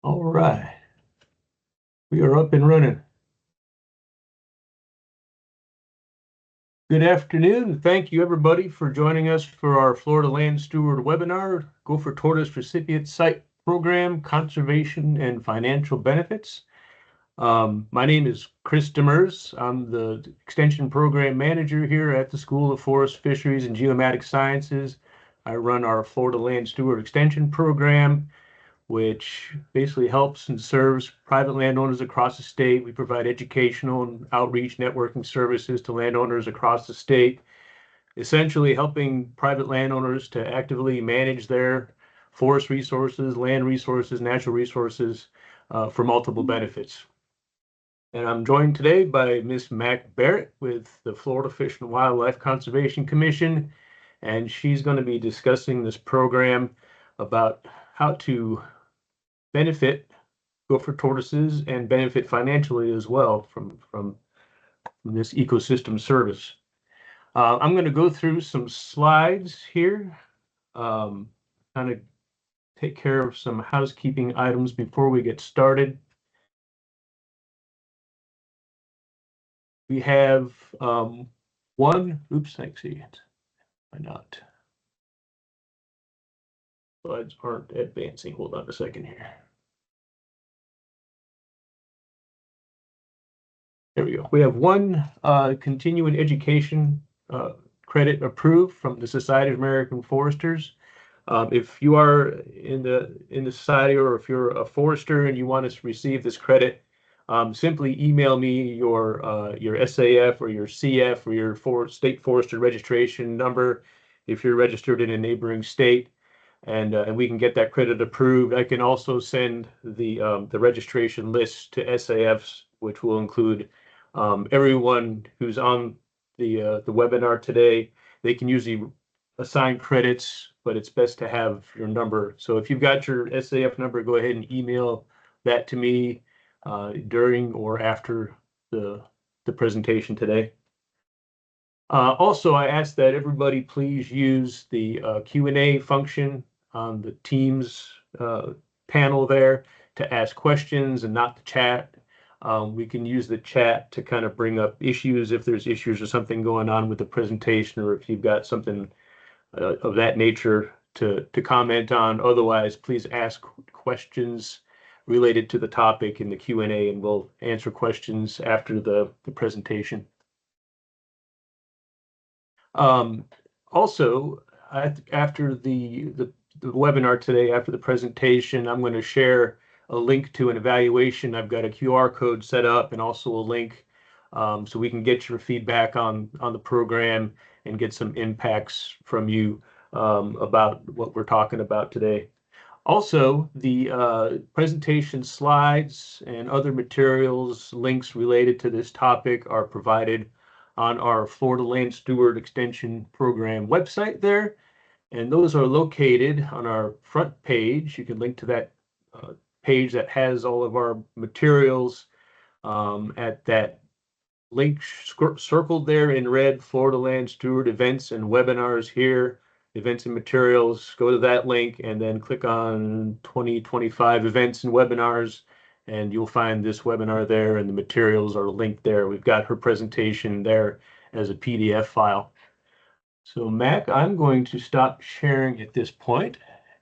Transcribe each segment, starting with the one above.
All right, we are up and running. Good afternoon. Thank you, everybody, for joining us for our Florida Land Steward webinar, Gopher Tortoise Recipient Site Program, Conservation and Financial Benefits. My name is Chris Demers. I'm the Extension Program Manager here at the School of Forest, Fisheries, and Geomatic Sciences. I run our Florida Land Steward Extension Program, which basically helps and serves private landowners across the state. We provide educational and outreach networking services to landowners across the state, essentially helping private landowners to actively manage their forest resources, land resources, natural resources for multiple benefits. And I'm joined today by Ms. Mac Barrett with the Florida Fish and Wildlife Conservation Commission, and she's going to be discussing this program about how to benefit gopher tortoises and benefit financially as well from this ecosystem service. I'm going to go through some slides here, kind of take care of some housekeeping items before we get started. We have oops, actually, why not? Slides aren't advancing. Hold on a second here. There we go. We have one continuing education credit approved from the Society of American Foresters. If you are in the society, or if you're a forester and you want to receive this credit, simply email me your SAF or your CF or your state forester registration number if you're registered in a neighboring state, and we can get that credit approved. I can also send the registration list to SAFs, which will include everyone who's on the webinar today. They can usually assign credits, but it's best to have your number. So if you've got your SAF number, go ahead and email that to me during or after the presentation today. Also, I ask that everybody please use the Q&A function on the Teams panel there to ask questions and not the chat. We can use the chat to kind of bring up issues if there's issues or something going on with the presentation, or if you've got something of that nature to comment on. Otherwise, please ask questions related to the topic in the Q&A, and we'll answer questions after the presentation. Also, after the webinar today, after the presentation, I'm going to share a link to an evaluation. I've got a QR code set up and also a link so we can get your feedback on the program and get some impacts from you about what we're talking about today. Also, the presentation slides and other materials, links related to this topic are provided on our Florida Land Steward Extension Program website there. And those are located on our front page. You can link to that page that has all of our materials at that link circled there in red, Florida Land Steward Events and Webinars here, Events and Materials. Go to that link and then click on 2025 Events and Webinars, and you'll find this webinar there, and the materials are linked there. We've got her presentation there as a PDF file. So Mac, I'm going to stop sharing at this point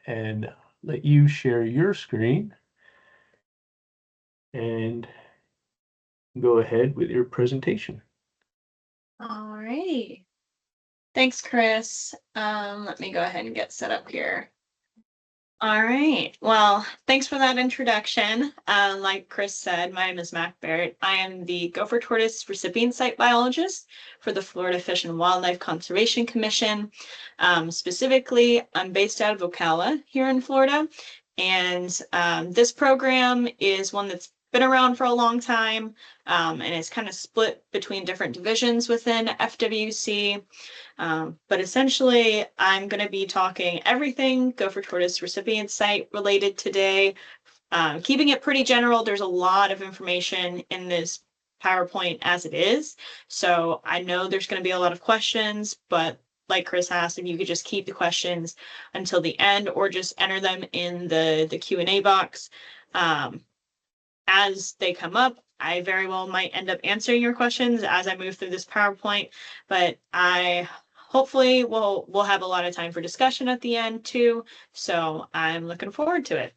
and let you share your screen and go ahead with your presentation. All righty. Thanks, Chris. Let me go ahead and get set up here. All right. Well, thanks for that introduction. Like Chris said, my name is Mac Barrett. I am the Gopher Tortoise Recipient Site Biologist for the Florida Fish and Wildlife Conservation Commission. Specifically, I'm based out of Ocala here in Florida. And this program is one that's been around for a long time, and it's kind of split between different divisions within FWC. But essentially, I'm going to be talking everything Gopher Tortoise Recipient Site related today, keeping it pretty general. There's a lot of information in this PowerPoint as it is, so I know there's going to be a lot of questions, but like Chris asked, if you could just keep the questions until the end or just enter them in the Q&A box, As they come up, I very well might end up answering your questions as I move through this PowerPoint, but I hopefully we'll have a lot of time for discussion at the end too. So I'm looking forward to it.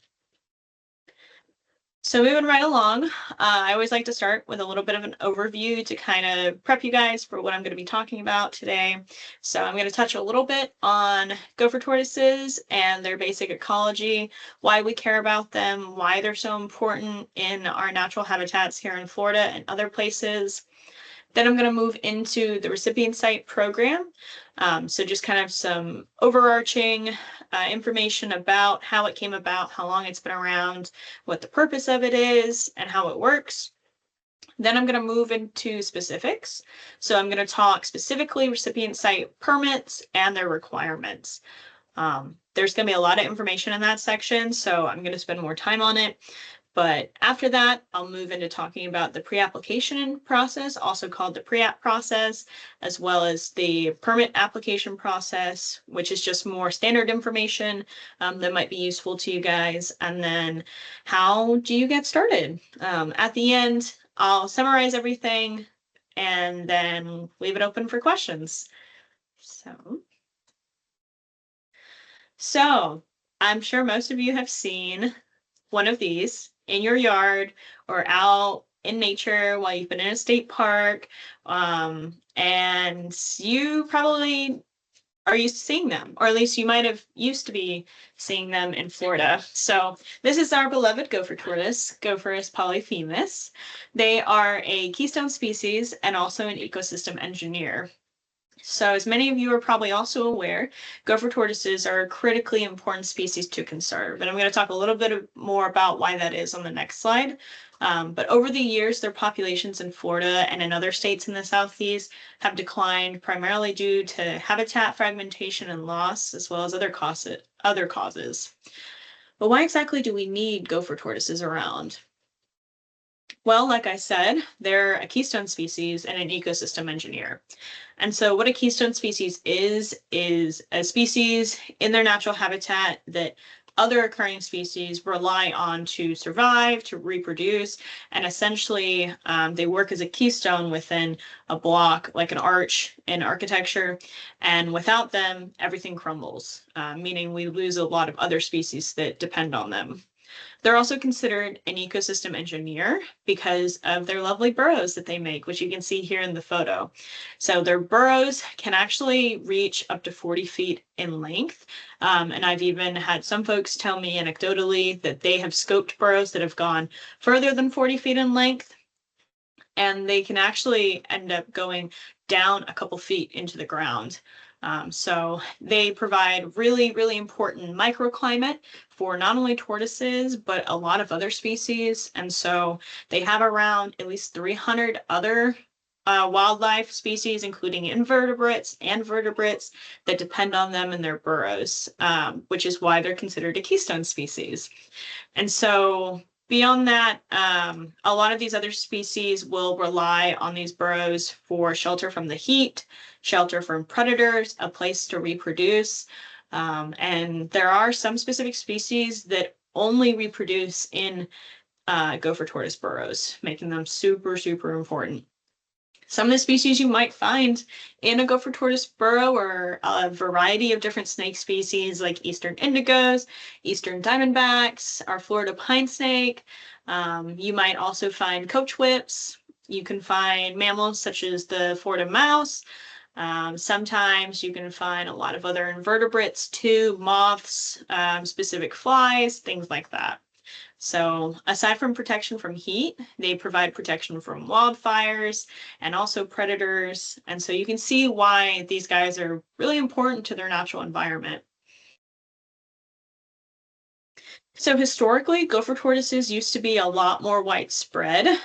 So moving right along, I always like to start with a little bit of an overview to kind of prep you guys for what I'm going to be talking about today. So I'm going to touch a little bit on gopher tortoises and their basic ecology, why we care about them, why they're so important in our natural habitats here in Florida and other places. Then I'm going to move into the recipient site program. So just kind of some overarching information about how it came about, how long it's been around, what the purpose of it is, and how it works. Then I'm going to move into specifics. So I'm going to talk specifically recipient site permits and their requirements. There's going to be a lot of information in that section, so I'm going to spend more time on it. But after that, I'll move into talking about the pre-application process, also called the pre-app process, as well as the permit application process, which is just more standard information that might be useful to you guys. And then how do you get started? At the end, I'll summarize everything and then leave it open for questions. So I'm sure most of you have seen one of these in your yard or out in nature while you've been in a state park, and you probably are used to seeing them, or at least you might have used to be seeing them in Florida. So this is our beloved gopher tortoise, Gopherus polyphemus. They are a keystone species and also an ecosystem engineer. So as many of you are probably also aware, gopher tortoises are a critically important species to conserve. And I'm going to talk a little bit more about why that is on the next slide. But over the years, their populations in Florida and in other states in the Southeast have declined primarily due to habitat fragmentation and loss, as well as other causes. But why exactly do we need gopher tortoises around? Well, like I said, they're a keystone species and an ecosystem engineer. And so what a keystone species is a species in their natural habitat that other occurring species rely on to survive, to reproduce, and essentially they work as a keystone within a block, like an arch in architecture. And without them, everything crumbles, meaning we lose a lot of other species that depend on them. They're also considered an ecosystem engineer because of their lovely burrows that they make, which you can see here in the photo. So their burrows can actually reach up to 40 feet in length. And I've even had some folks tell me anecdotally that they have scoped burrows that have gone further than 40 feet in length. And they can actually end up going down a couple feet into the ground. So they provide really, really important microclimate for not only tortoises, but a lot of other species. And so they have around at least 300 other wildlife species, including invertebrates and vertebrates that depend on them in their burrows, which is why they're considered a keystone species. And so beyond that, a lot of these other species will rely on these burrows for shelter from the heat, shelter from predators, a place to reproduce. And there are some specific species that only reproduce in gopher tortoise burrows, making them super, super important. Some of the species you might find in a gopher tortoise burrow are a variety of different snake species like eastern indigos, eastern diamondbacks, our Florida pine snake. You might also find coach whips. You can find mammals such as the Florida mouse. Sometimes you can find a lot of other invertebrates too, moths, specific flies, things like that. So aside from protection from heat, they provide protection from wildfires and also predators. And so you can see why these guys are really important to their natural environment. So historically, gopher tortoises used to be a lot more widespread.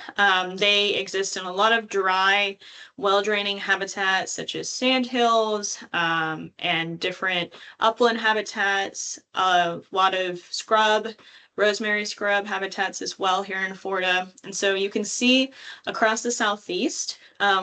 They exist in a lot of dry, well-draining habitats such as sandhills and different upland habitats, a lot of scrub rosemary scrub habitats as well here in Florida. And so you can see across the southeast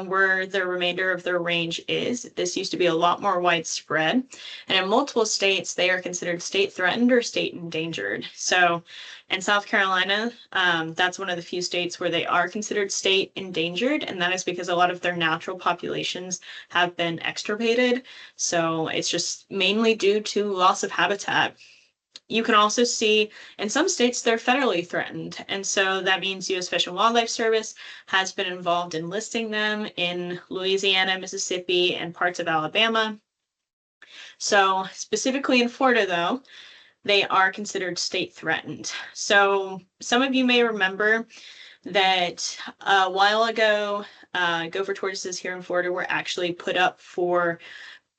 where the remainder of their range is. This used to be a lot more widespread. And in multiple states, they are considered state threatened or state endangered. So in South Carolina, that's one of the few states where they are considered state endangered, and that is because a lot of their natural populations have been extirpated. So it's just mainly due to loss of habitat. You can also see in some states they're federally threatened. And so that means U.S. Fish and Wildlife Service has been involved in listing them in Louisiana, Mississippi, and parts of Alabama. So specifically in Florida, though, they are considered state threatened. So some of you may remember that a while ago, gopher tortoises here in Florida were actually put up for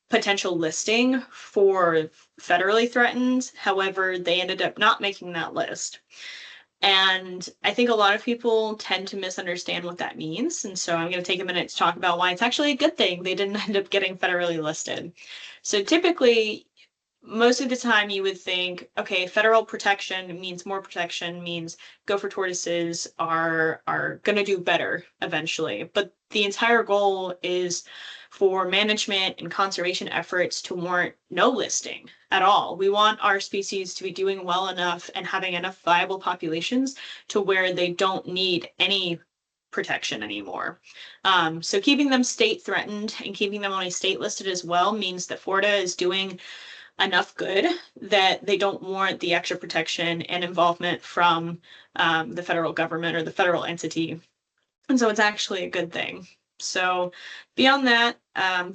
potential listing for federally threatened. However, they ended up not making that list. And I think a lot of people tend to misunderstand what that means. And so I'm going to take a minute to talk about why it's actually a good thing they didn't end up getting federally listed. So typically, most of the time you would think, okay, federal protection means more protection, means gopher tortoises are going to do better eventually. But the entire goal is for management and conservation efforts to warrant no listing at all. We want our species to be doing well enough and having enough viable populations to where they don't need any protection anymore. So keeping them state threatened and keeping them only state listed as well means that Florida is doing enough good that they don't warrant the extra protection and involvement from the federal government or the federal entity. And so it's actually a good thing. So beyond that,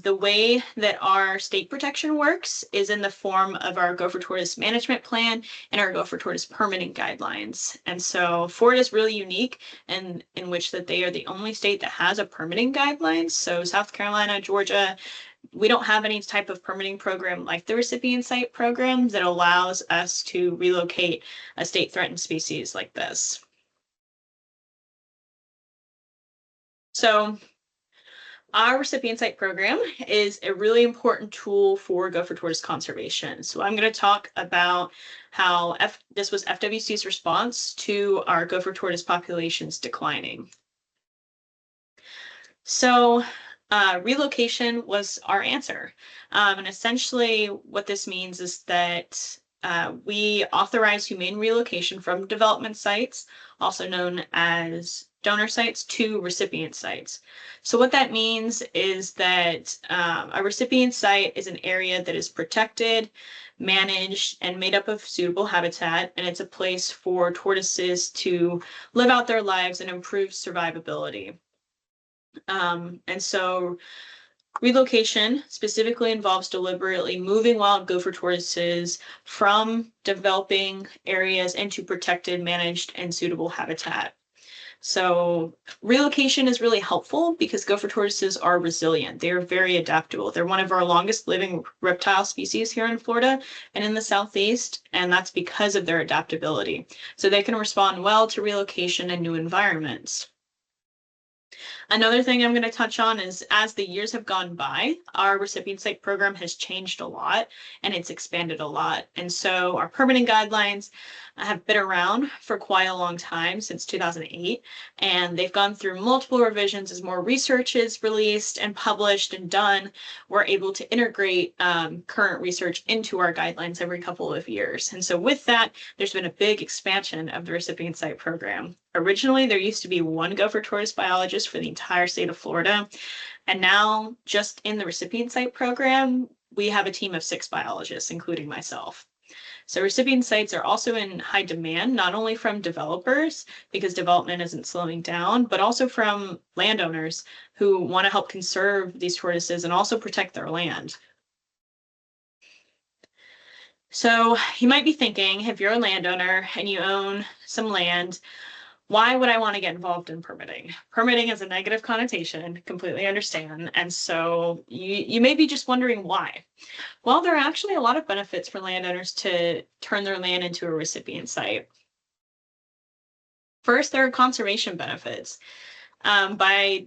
the way that our state protection works is in the form of our gopher tortoise management plan and our gopher tortoise permitting guidelines. And so Florida is really unique in which that they are the only state that has a permitting guidelines. So South Carolina, Georgia, we don't have any type of permitting program like the recipient site program that allows us to relocate a state threatened species like this. So our recipient site program is a really important tool for gopher tortoise conservation. So I'm going to talk about how this was FWC's response to our gopher tortoise populations declining. So relocation was our answer. And essentially what this means is that we authorize humane relocation from development sites, also known as donor sites, to recipient sites. So what that means is that a recipient site is an area that is protected, managed, and made up of suitable habitat, and it's a place for tortoises to live out their lives and improve survivability. And so relocation specifically involves deliberately moving wild gopher tortoises from developing areas into protected, managed, and suitable habitat. So relocation is really helpful because gopher tortoises are resilient. They are very adaptable. They're one of our longest living reptile species here in Florida and in the Southeast, and that's because of their adaptability. So they can respond well to relocation and new environments. Another thing I'm going to touch on is as the years have gone by, our recipient site program has changed a lot and it's expanded a lot. And so our permitting guidelines have been around for quite a long time, since 2008, and they've gone through multiple revisions as more research is released and published and done. We're able to integrate current research into our guidelines every couple of years. And so with that, there's been a big expansion of the recipient site program. Originally, there used to be one gopher tortoise biologist for the entire state of Florida. And now, just in the recipient site program, we have a team of 6 biologists, including myself. So recipient sites are also in high demand, not only from developers, because development isn't slowing down, but also from landowners who want to help conserve these tortoises and also protect their land. So you might be thinking, if you're a landowner and you own some land, why would I want to get involved in permitting? Permitting has a negative connotation, completely understand. And so you may be just wondering why. Well, there are actually a lot of benefits for landowners to turn their land into a recipient site. First, there are conservation benefits. By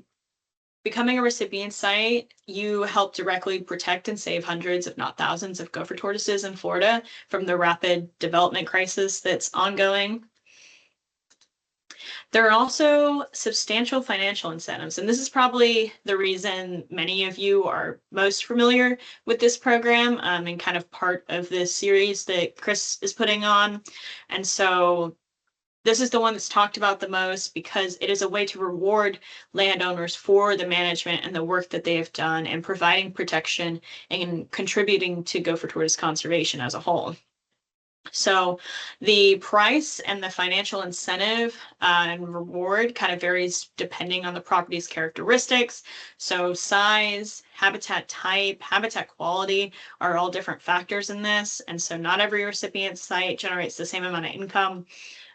becoming a recipient site, you help directly protect and save hundreds, if not thousands, of gopher tortoises in Florida from the rapid development crisis that's ongoing. There are also substantial financial incentives, and this is probably the reason many of you are most familiar with this program and kind of part of this series that Chris is putting on. And so this is the one that's talked about the most because it is a way to reward landowners for the management and the work that they have done and providing protection and contributing to gopher tortoise conservation as a whole. So the price and the financial incentive and reward kind of varies depending on the property's characteristics. So size, habitat type, habitat quality are all different factors in this. And so not every recipient site generates the same amount of income,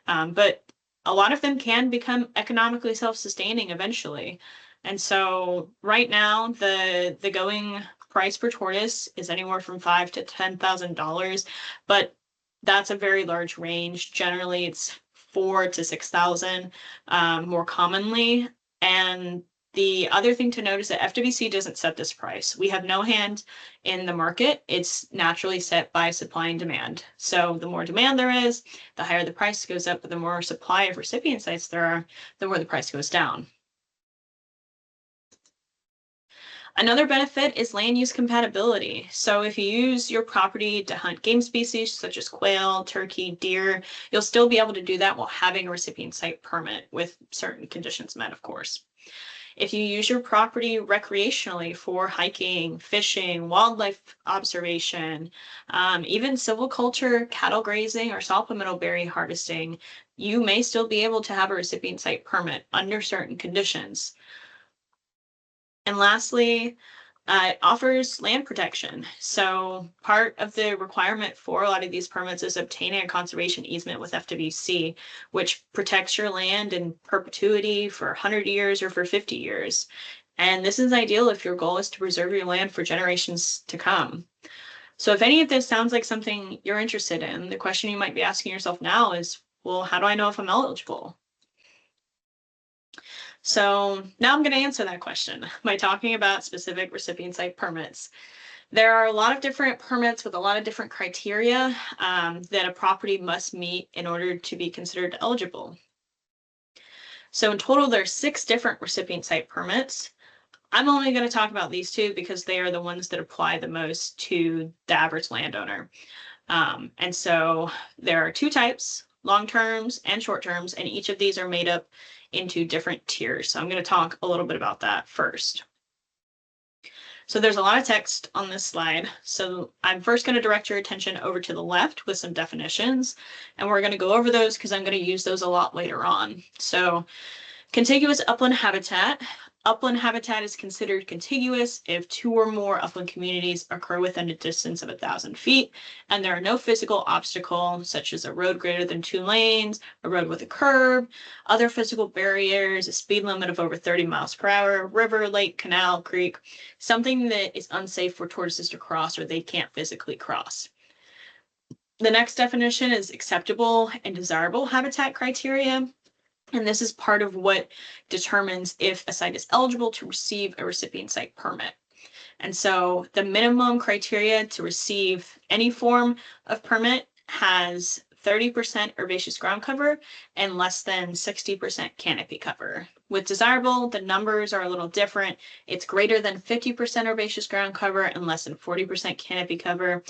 but a lot of them can become economically self-sustaining eventually. And so right now, the going price per tortoise is anywhere from $5,000 to $10,000, but that's a very large range. Generally, it's 4,000 to 6,000 more commonly. And the other thing to note is that FWC doesn't set this price. We have no hand in the market. It's naturally set by supply and demand. So the more demand there is, the higher the price goes up, but the more supply of recipient sites there are, the more the price goes down. Another benefit is land use compatibility. So if you use your property to hunt game species such as quail, turkey, deer, you'll still be able to do that while having a recipient site permit with certain conditions met, of course. If you use your property recreationally for hiking, fishing, wildlife observation, even silviculture, cattle grazing, or saw palmetto berry harvesting, you may still be able to have a recipient site permit under certain conditions. And lastly, it offers land protection. So part of the requirement for a lot of these permits is obtaining a conservation easement with FWC, which protects your land in perpetuity for 100 years or for 50 years. And this is ideal if your goal is to preserve your land for generations to come. So if any of this sounds like something you're interested in, the question you might be asking yourself now is, well, how do I know if I'm eligible? So now I'm going to answer that question by talking about specific recipient site permits. There are a lot of different permits with a lot of different criteria that a property must meet in order to be considered eligible. So in total, there's 6 different recipient site permits. I'm only going to talk about these 2 because they are the ones that apply the most to the average landowner. And so there are 2 types, long terms and short terms, and each of these are made up into different tiers. So I'm going to talk a little bit about that first. So there's a lot of text on this slide. So I'm first going to direct your attention over to the left with some definitions, and we're going to go over those because I'm going to use those a lot later on. So contiguous upland habitat. Upland habitat is considered contiguous if 2 or more upland communities occur within a distance of 1,000 feet, and there are no physical obstacles such as a road greater than 2 lanes, a road with a curb, other physical barriers, a speed limit of over 30 miles per hour, river, lake, canal, creek, something that is unsafe for tortoises to cross or they can't physically cross. The next definition is acceptable and desirable habitat criteria. And this is part of what determines if a site is eligible to receive a recipient site permit. And so the minimum criteria to receive any form of permit has 30% herbaceous ground cover and less than 60% canopy cover. With desirable, the numbers are a little different. It's greater than 50% herbaceous ground cover and less than 40% canopy cover.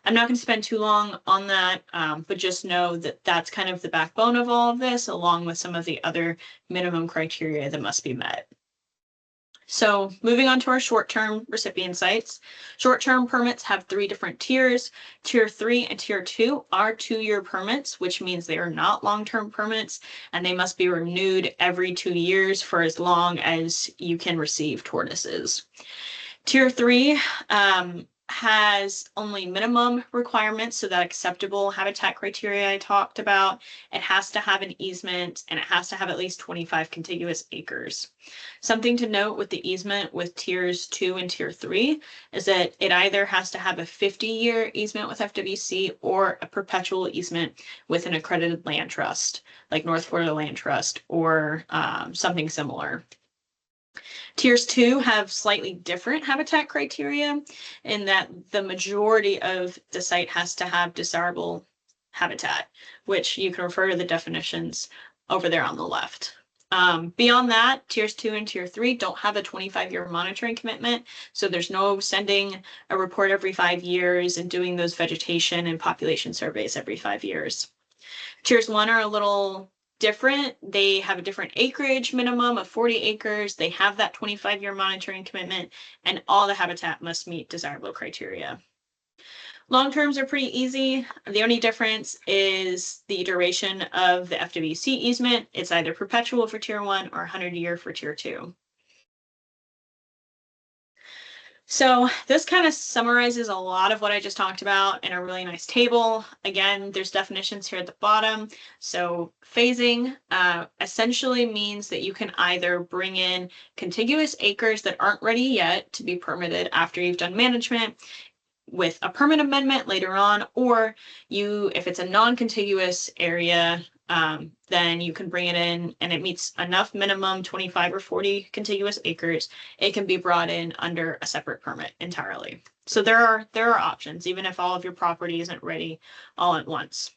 I'm not going to spend too long on that, but just know that that's kind of the backbone of all of this, along with some of the other minimum criteria that must be met. So moving on to our short-term recipient sites. Short-term permits have 3 different tiers. Tier 3 and Tier 2 are 2-year permits, which means they are not long-term permits, and they must be renewed every 2 years for as long as you can receive tortoises. Tier 3 has only minimum requirements, so that acceptable habitat criteria I talked about. It has to have an easement and it has to have at least 25 contiguous acres. Something to note with the easement with tiers 2 and tier 3 is that it either has to have a 50-year easement with FWC or a perpetual easement with an accredited land trust, like North Florida Land Trust or something similar. Tiers 2 have slightly different habitat criteria in that the majority of the site has to have desirable habitat, which you can refer to the definitions over there on the left. Beyond that, tiers 2 and tier 3 don't have a 25-year monitoring commitment, so there's no sending a report every 5 years and doing those vegetation and population surveys every 5 years. Tiers 1 are a little different. They have a different acreage minimum of 40 acres. They have that 25-year monitoring commitment, and all the habitat must meet desirable criteria. Long terms are pretty easy. The only difference is the duration of the FWC easement. It's either perpetual for tier 1 or 100-year for tier 2. So this kind of summarizes a lot of what I just talked about in a really nice table. Again, there's definitions here at the bottom. So phasing essentially means that you can either bring in contiguous acres that aren't ready yet to be permitted after you've done management with a permit amendment later on, or if it's a non-contiguous area, then you can bring it in and it meets enough minimum 25 or 40 contiguous acres. It can be brought in under a separate permit entirely. So there are options, even if all of your property isn't ready all at once.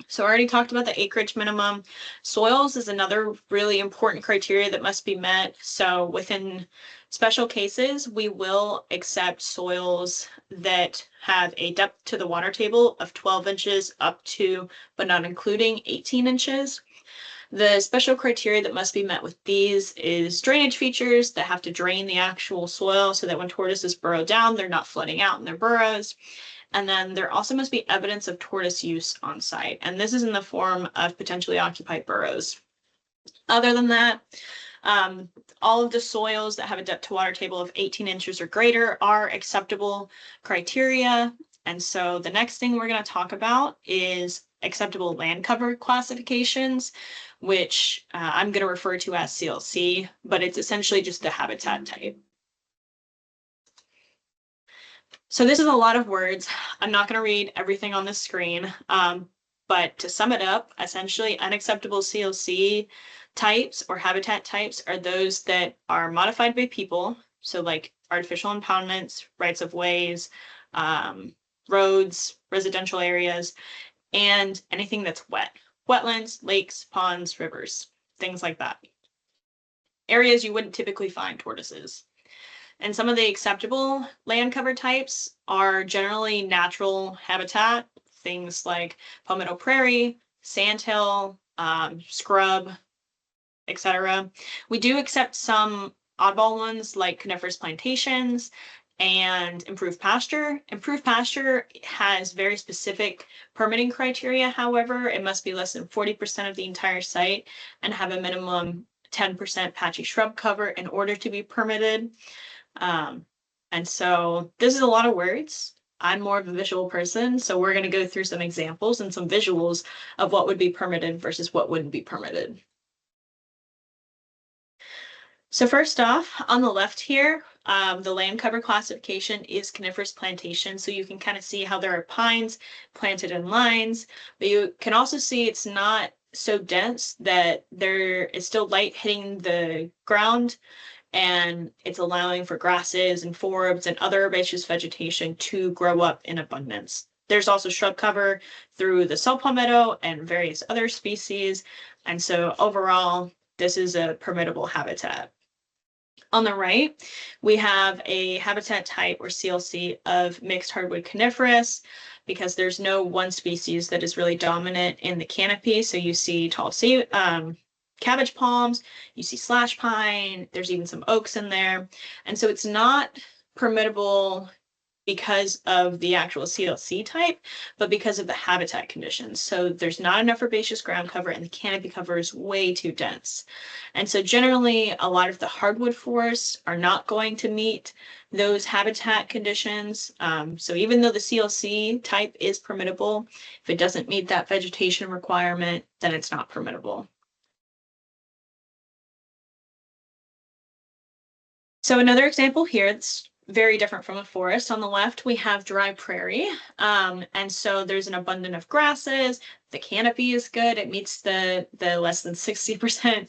So I already talked about the acreage minimum. Soils is another really important criteria that must be met. So within special cases, we will accept soils that have a depth to the water table of 12 inches up to, but not including 18 inches. The special criteria that must be met with these is drainage features that have to drain the actual soil so that when tortoises burrow down, they're not flooding out in their burrows. And then there also must be evidence of tortoise use on site. And this is in the form of potentially occupied burrows. Other than that, all of the soils that have a depth to water table of 18 inches or greater are acceptable criteria. And so the next thing we're going to talk about is acceptable land cover classifications, which I'm going to refer to as CLC, but it's essentially just the habitat type. So this is a lot of words. I'm not going to read everything on the screen, but to sum it up, essentially unacceptable CLC types or habitat types are those that are modified by people. So like artificial impoundments, rights of ways, roads, residential areas, and anything that's wet. Wetlands, lakes, ponds, rivers, things like that. Areas you wouldn't typically find tortoises. And some of the acceptable land cover types are generally natural habitat, things like palmetto prairie, sandhill, scrub, etc. We do accept some oddball ones like coniferous plantations and improved pasture. Improved pasture has very specific permitting criteria. However, it must be less than 40% of the entire site and have a minimum 10% patchy shrub cover in order to be permitted. And so this is a lot of words. I'm more of a visual person, so we're going to go through some examples and some visuals of what would be permitted versus what wouldn't be permitted. So first off, on the left here, the land cover classification is coniferous plantation. So you can kind of see how there are pines planted in lines, but you can also see it's not so dense that there is still light hitting the ground, and it's allowing for grasses and forbs and other herbaceous vegetation to grow up in abundance. There's also shrub cover through the saw palmetto and various other species. And so overall, this is a permittable habitat. On the right, we have a habitat type or CLC of mixed hardwood coniferous, because there's no one species that is really dominant in the canopy. So you see tall cabbage palms, you see slash pine, there's even some oaks in there. And so it's not permittable because of the actual CLC type, but because of the habitat conditions. So there's not enough herbaceous ground cover and the canopy cover is way too dense. And so generally a lot of the hardwood forests are not going to meet those habitat conditions. So even though the CLC type is permittable, if it doesn't meet that vegetation requirement, then it's not permittable. So another example here that's very different from a forest. On the left, we have dry prairie. And so there's an abundance of grasses. The canopy is good. It meets the less than 60%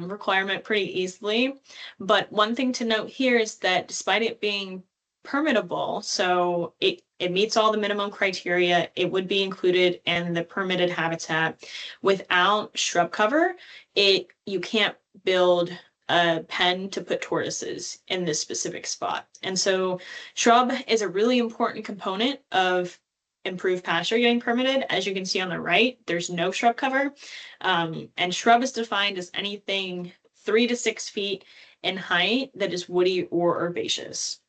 requirement pretty easily. But one thing to note here is that despite it being permittable, so it meets all the minimum criteria, it would be included in the permitted habitat. Without shrub cover, you can't build a pen to put tortoises in this specific spot. And so shrub is a really important component of improved pasture getting permitted. As you can see on the right, there's no shrub cover. And shrub is defined as anything 3 to 6 feet in height that is woody or herbaceous.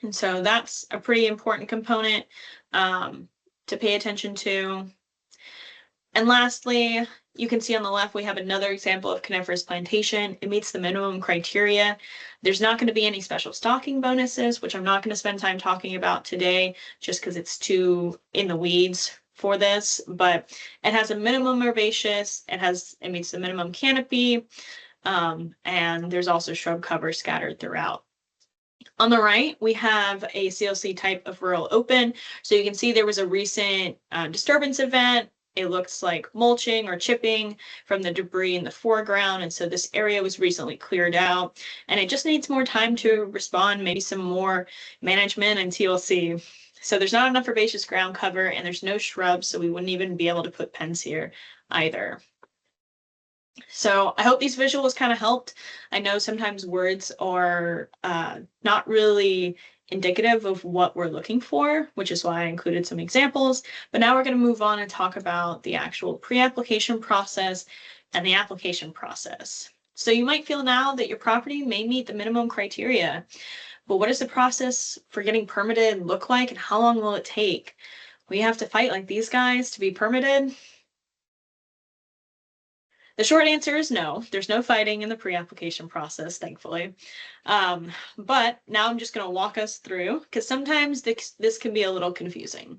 And so that's a pretty important component to pay attention to. And lastly, you can see on the left, we have another example of coniferous plantation. It meets the minimum criteria. There's not going to be any special stocking bonuses, which I'm not going to spend time talking about today, just because it's too in the weeds for this, but it has a minimum herbaceous, it meets the minimum canopy, and there's also shrub cover scattered throughout. On the right, we have a CLC type of rural open. So you can see there was a recent disturbance event. It looks like mulching or chipping from the debris in the foreground. And so this area was recently cleared out, and it just needs more time to respond, maybe some more management and TLC. So there's not enough herbaceous ground cover, and there's no shrubs, so we wouldn't even be able to put pens here either. So I hope these visuals kind of helped. I know sometimes words are not really indicative of what we're looking for, which is why I included some examples. But now we're going to move on and talk about the actual pre-application process and the application process. So you might feel now that your property may meet the minimum criteria, but what does the process for getting permitted look like, and how long will it take? We have to fight like these guys to be permitted? The short answer is no. There's no fighting in the pre-application process, thankfully. But now I'm just going to walk us through, because sometimes this can be a little confusing.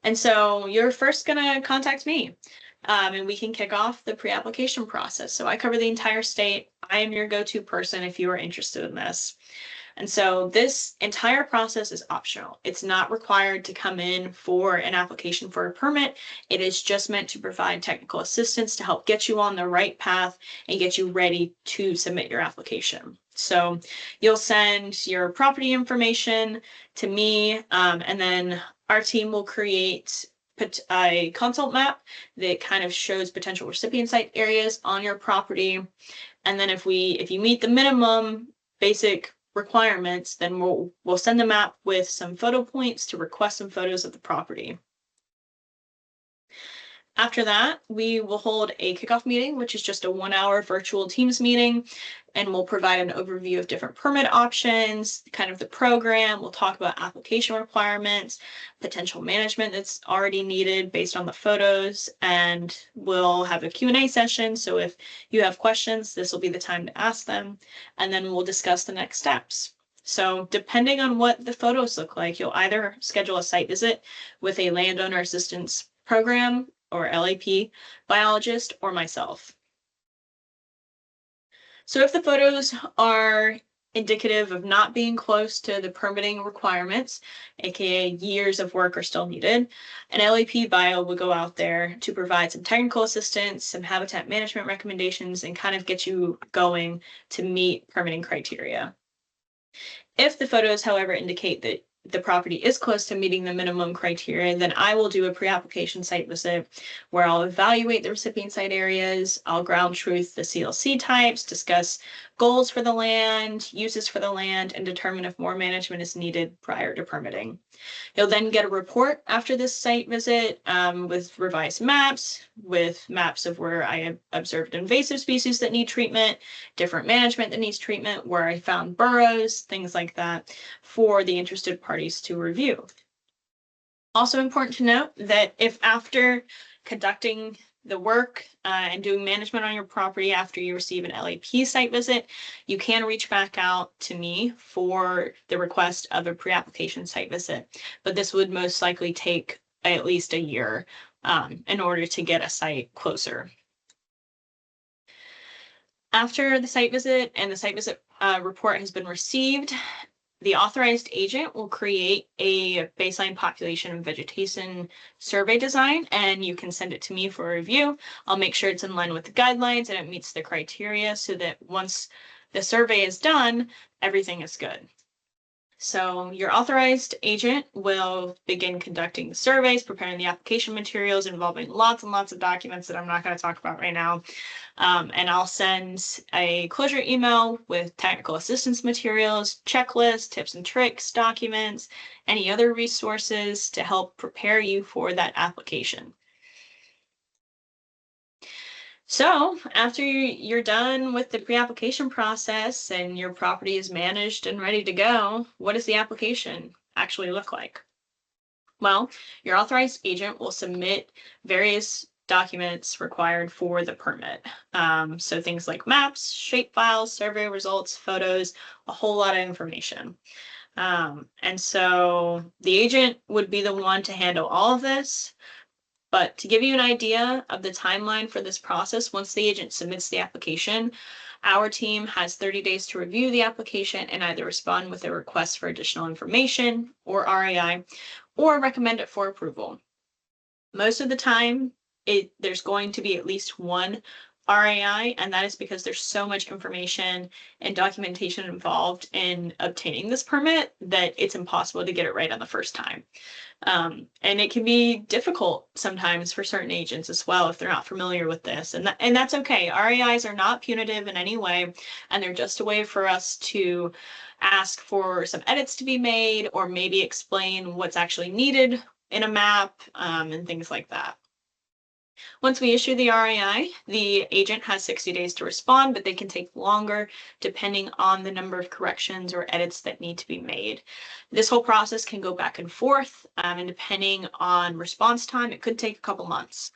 And so you're first going to contact me, and we can kick off the pre-application process. So I cover the entire state. I am your go-to person if you are interested in this. And so this entire process is optional. It's not required to come in for an application for a permit. It is just meant to provide technical assistance to help get you on the right path and get you ready to submit your application. So you'll send your property information to me, and then our team will create a consult map that kind of shows potential recipient site areas on your property. And then if you meet the minimum basic requirements, then we'll send the map with some photo points to request some photos of the property. After that, we will hold a kickoff meeting, which is just a 1-hour virtual Teams meeting, and we'll provide an overview of different permit options, kind of the program. We'll talk about application requirements, potential management that's already needed based on the photos, and we'll have a Q&A session. So if you have questions, this will be the time to ask them, and then we'll discuss the next steps. So depending on what the photos look like, you'll either schedule a site visit with a landowner assistance program or LAP biologist or myself. So if the photos are indicative of not being close to the permitting requirements, aka years of work are still needed, an LAP bio will go out there to provide some technical assistance, some habitat management recommendations, and kind of get you going to meet permitting criteria. If the photos, however, indicate that the property is close to meeting the minimum criteria, then I will do a pre-application site visit where I'll evaluate the recipient site areas, I'll ground truth the CLC types, discuss goals for the land, uses for the land, and determine if more management is needed prior to permitting. You'll then get a report after this site visit with revised maps, with maps of where I have observed invasive species that need treatment, different management that needs treatment, where I found burrows, things like that, for the interested parties to review. Also important to note that if after conducting the work and doing management on your property after you receive an LAP site visit, you can reach back out to me for the request of a pre-application site visit. But this would most likely take at least a year in order to get a site closer. After the site visit and the site visit report has been received, the authorized agent will create a baseline population and vegetation survey design, and you can send it to me for review. I'll make sure it's in line with the guidelines and it meets the criteria so that once the survey is done, everything is good. So your authorized agent will begin conducting the surveys, preparing the application materials involving lots and lots of documents that I'm not going to talk about right now. And I'll send a closure email with technical assistance materials, checklists, tips and tricks, documents, any other resources to help prepare you for that application. So after you're done with the pre-application process and your property is managed and ready to go, what does the application actually look like? Well, your authorized agent will submit various documents required for the permit. So things like maps, shape files, survey results, photos, a whole lot of information. And so the agent would be the one to handle all of this. But to give you an idea of the timeline for this process, once the agent submits the application, our team has 30 days to review the application and either respond with a request for additional information or RAI, or recommend it for approval. Most of the time, there's going to be at least one RAI, and that is because there's so much information and documentation involved in obtaining this permit that it's impossible to get it right on the first time. And it can be difficult sometimes for certain agents as well if they're not familiar with this, and that's okay. RAIs are not punitive in any way, and they're just a way for us to ask for some edits to be made or maybe explain what's actually needed in a map, and things like that. Once we issue the RAI, the agent has 60 days to respond, but they can take longer depending on the number of corrections or edits that need to be made. This whole process can go back and forth, and depending on response time, it could take a couple months.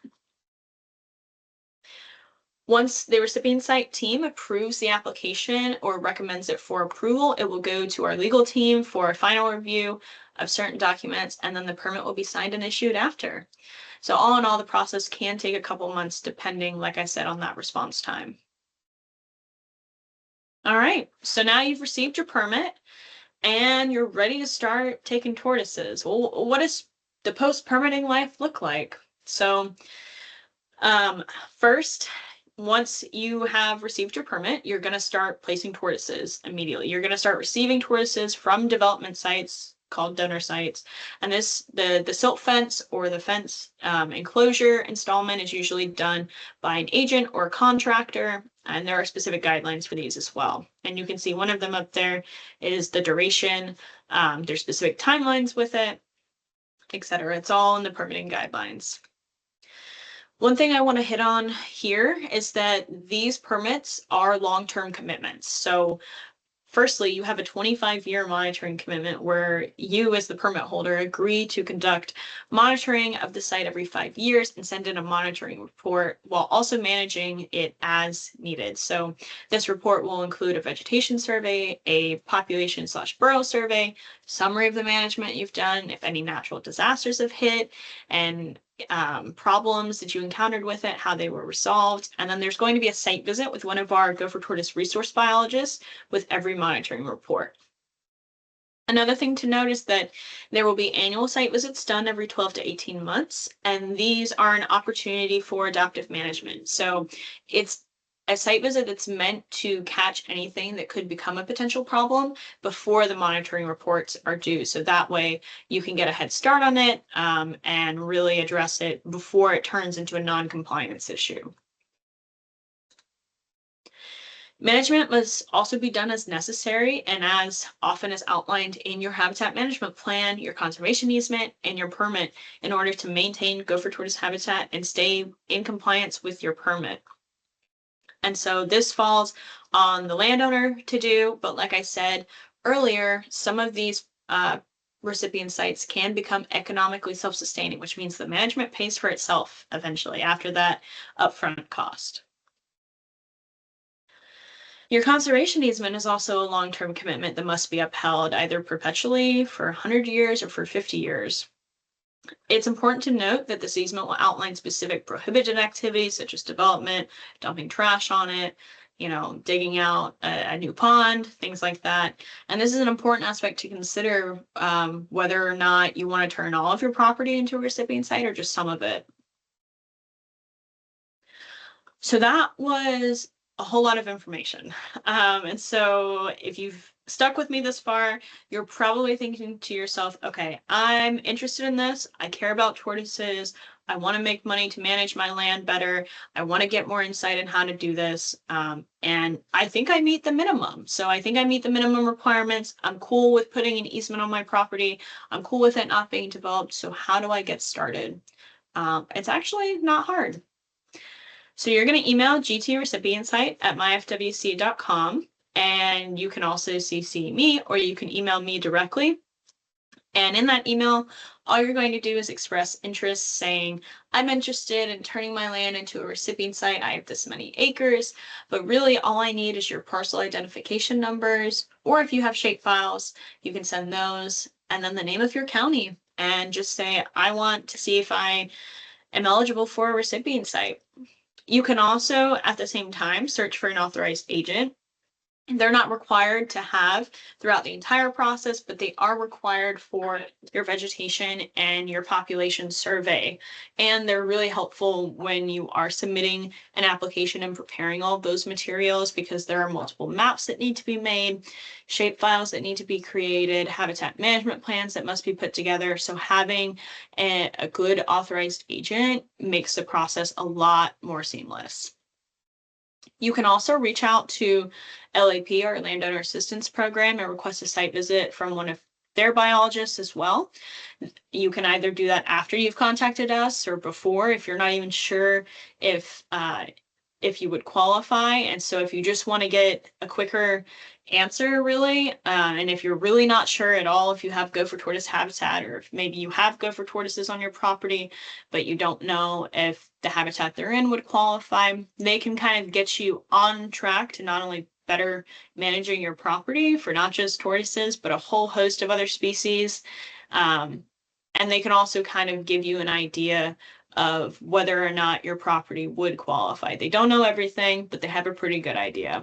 Once the recipient site team approves the application or recommends it for approval, it will go to our legal team for a final review of certain documents, and then the permit will be signed and issued after. So all in all, the process can take a couple months depending, like I said, on that response time. All right, so now you've received your permit and you're ready to start taking tortoises. Well, what does the post-permitting life look like? So first, once you have received your permit, you're going to start placing tortoises immediately. You're going to start receiving tortoises from development sites called donor sites, and the silt fence or the fence enclosure installment is usually done by an agent or a contractor, and there are specific guidelines for these as well. And you can see one of them up there is the duration. There's specific timelines with it, etc. It's all in the permitting guidelines. One thing I want to hit on here is that these permits are long-term commitments. So firstly, you have a 25-year monitoring commitment where you as the permit holder agree to conduct monitoring of the site every 5 years and send in a monitoring report while also managing it as needed. So this report will include a vegetation survey, a population/burrow survey, summary of the management you've done, if any natural disasters have hit, and problems that you encountered with it, how they were resolved. And then there's going to be a site visit with one of our Gopher Tortoise resource biologists with every monitoring report. Another thing to note is that there will be annual site visits done every 12 to 18 months, and these are an opportunity for adaptive management. So it's a site visit that's meant to catch anything that could become a potential problem before the monitoring reports are due. So that way you can get a head start on it and really address it before it turns into a non-compliance issue. Management must also be done as necessary and as often as outlined in your habitat management plan, your conservation easement, and your permit in order to maintain gopher tortoise habitat and stay in compliance with your permit. And so this falls on the landowner to do, but like I said earlier, some of these recipient sites can become economically self-sustaining, which means the management pays for itself eventually after that upfront cost. Your conservation easement is also a long-term commitment that must be upheld either perpetually for 100 years or for 50 years. It's important to note that this easement will outline specific prohibited activities such as development, dumping trash on it, digging out a new pond, things like that. And this is an important aspect to consider, whether or not you want to turn all of your property into a recipient site or just some of it. So that was a whole lot of information. And so if you've stuck with me this far, you're probably thinking to yourself, okay, I'm interested in this. I care about tortoises. I want to make money to manage my land better. I want to get more insight on how to do this. And I think I meet the minimum. So I think I meet the minimum requirements. I'm cool with putting an easement on my property. I'm cool with it not being developed. So how do I get started? It's actually not hard. So you're going to email gtrecipientsite@myfwc.com, and you can also CC me, or you can email me directly. And in that email, all you're going to do is express interest, saying, I'm interested in turning my land into a recipient site. I have this many acres, but really all I need is your parcel identification numbers, or if you have shapefiles, you can send those, and then the name of your county, and just say, I want to see if I am eligible for a recipient site. You can also, at the same time, search for an authorized agent. They're not required to have throughout the entire process, but they are required for your vegetation and your population survey. And they're really helpful when you are submitting an application and preparing all of those materials, because there are multiple maps that need to be made, shape files that need to be created, habitat management plans that must be put together. So having a good authorized agent makes the process a lot more seamless. You can also reach out to LAP, or Landowner Assistance Program, and request a site visit from one of their biologists as well. You can either do that after you've contacted us or before, if you're not even sure if you would qualify. And so if you just want to get a quicker answer, really, and if you're really not sure at all if you have gopher tortoise habitat, or if maybe you have gopher tortoises on your property, but you don't know if the habitat they're in would qualify, they can kind of get you on track to not only better managing your property for not just tortoises, but a whole host of other species. And they can also kind of give you an idea of whether or not your property would qualify. They don't know everything, but they have a pretty good idea.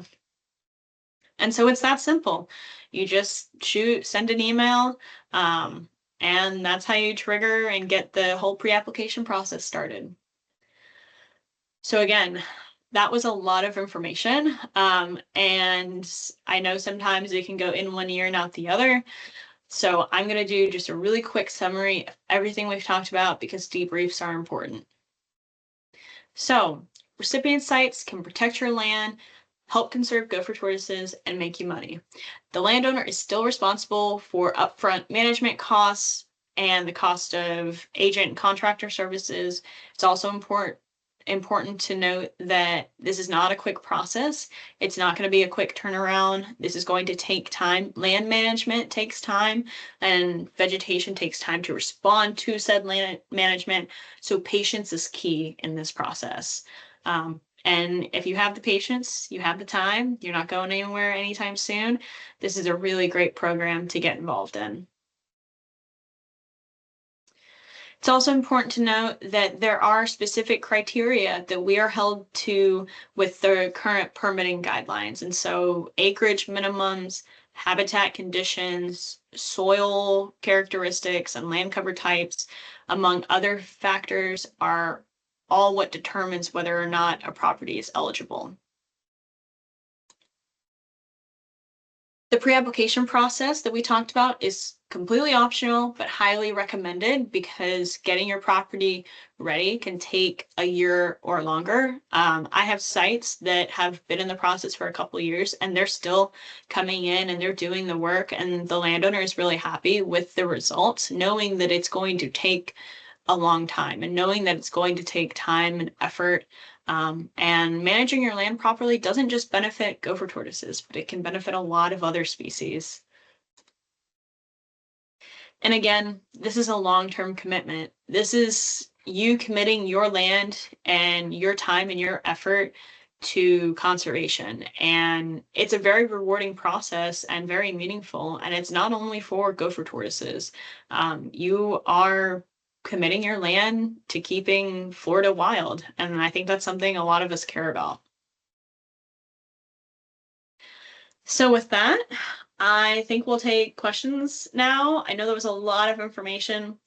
And so it's that simple. You just send an email, and that's how you trigger and get the whole pre-application process started. So again, that was a lot of information. And I know sometimes it can go in one ear and out the other. So I'm going to do just a really quick summary of everything we've talked about, because debriefs are important. So recipient sites can protect your land, help conserve gopher tortoises, and make you money. The landowner is still responsible for upfront management costs and the cost of agent and contractor services. It's also important to note that this is not a quick process. It's not going to be a quick turnaround. This is going to take time. Land management takes time, and vegetation takes time to respond to said land management. So patience is key in this process. And if you have the patience, you have the time, you're not going anywhere anytime soon, this is a really great program to get involved in. It's also important to note that there are specific criteria that we are held to with the current permitting guidelines. And so acreage minimums, habitat conditions, soil characteristics, and land cover types, among other factors, are all what determines whether or not a property is eligible. The pre-application process that we talked about is completely optional, but highly recommended, because getting your property ready can take a year or longer. I have sites that have been in the process for a couple of years, and they're still coming in and they're doing the work, and the landowner is really happy with the results, knowing that it's going to take a long time, and knowing that it's going to take time and effort. And managing your land properly doesn't just benefit gopher tortoises, but it can benefit a lot of other species. And again, this is a long-term commitment. This is you committing your land and your time and your effort to conservation. And it's a very rewarding process and very meaningful. And it's not only for gopher tortoises. You are committing your land to keeping Florida wild. And I think that's something a lot of us care about. So with that, I think we'll take questions now. I know there was a lot of information.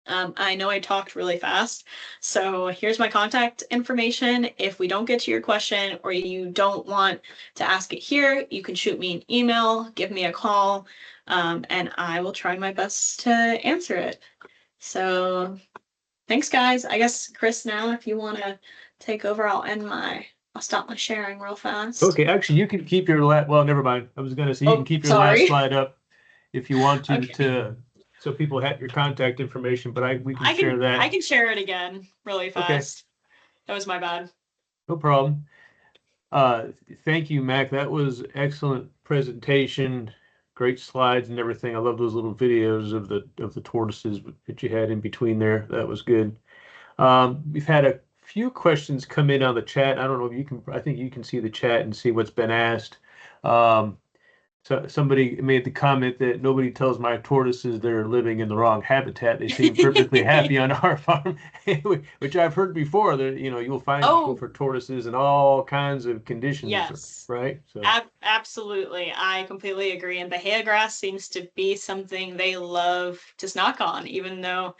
I know I talked really fast, so here's my contact information. If we don't get to your question or you don't want to ask it here, you can shoot me an email, give me a call, and I will try my best to answer it. So thanks, guys. I guess, Chris, now if you want to take over, I'll stop my sharing real fast. Okay, actually, you can keep your well, never mind. I was going to say you can keep your last Sorry. slide up if you want to, Okay. so people have your contact information, but we can share I that. can share it again really Okay, fast. That was my bad. no problem. Thank you, Mac. That was excellent presentation. Great slides and everything. I love those little videos of the tortoises that you had in between there. That was good. We've had a few questions come in on the chat. I don't know if you can, I think you can see the chat and see what's been asked. So somebody made the comment that nobody tells my tortoises they're living in the wrong habitat. They seem perfectly happy on our farm, which I've heard before. That you'll find gopher tortoises in all kinds of conditions, yes, right? So absolutely, I completely agree. And Bahia grass seems to be something they love to snack on, even though,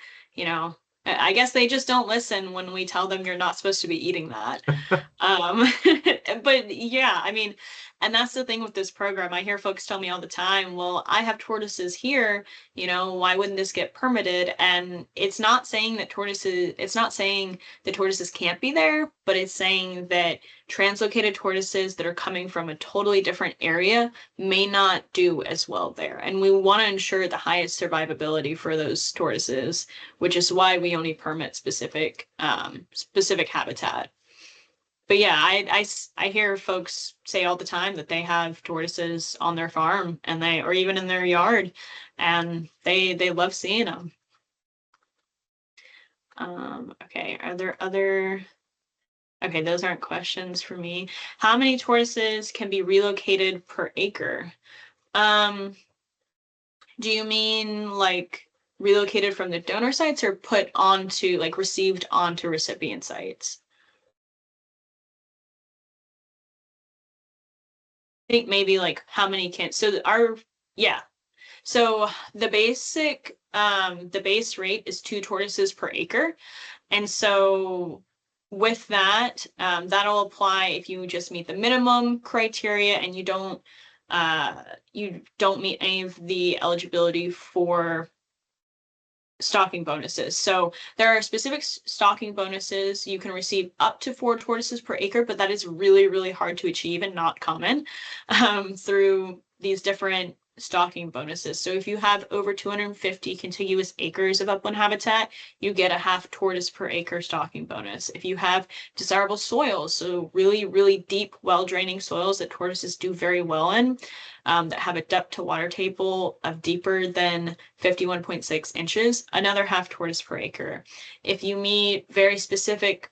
I guess they just don't listen when we tell them you're not supposed to be eating that. But yeah, I mean, and that's the thing with this program. I hear folks tell me all the time, well, I have tortoises here, why wouldn't this get permitted? And it's not saying that tortoises can't be there, but it's saying that translocated tortoises that are coming from a totally different area may not do as well there. And we want to ensure the highest survivability for those tortoises, which is why we only permit specific habitat. But yeah, I hear folks say all the time that they have tortoises on their farm or even in their yard, and they love seeing them. Okay, are there other? Okay, those aren't questions for me. How many tortoises can be relocated per acre? Do you mean like relocated from the donor sites or received onto recipient sites? I think maybe like how many can, yeah. So the base rate is 2 tortoises per acre. And so with that, that'll apply if you just meet the minimum criteria and you don't meet any of the eligibility for stocking bonuses. So there are specific stocking bonuses. You can receive up to 4 tortoises per acre, but that is really, really hard to achieve and not common through these different stocking bonuses. So if you have over 250 contiguous acres of upland habitat, you get a half tortoise per acre stocking bonus. If you have desirable soils, so really, really deep, well-draining soils that tortoises do very well in, that have a depth to water table of deeper than 51.6 inches, another half tortoise per acre. If you meet very specific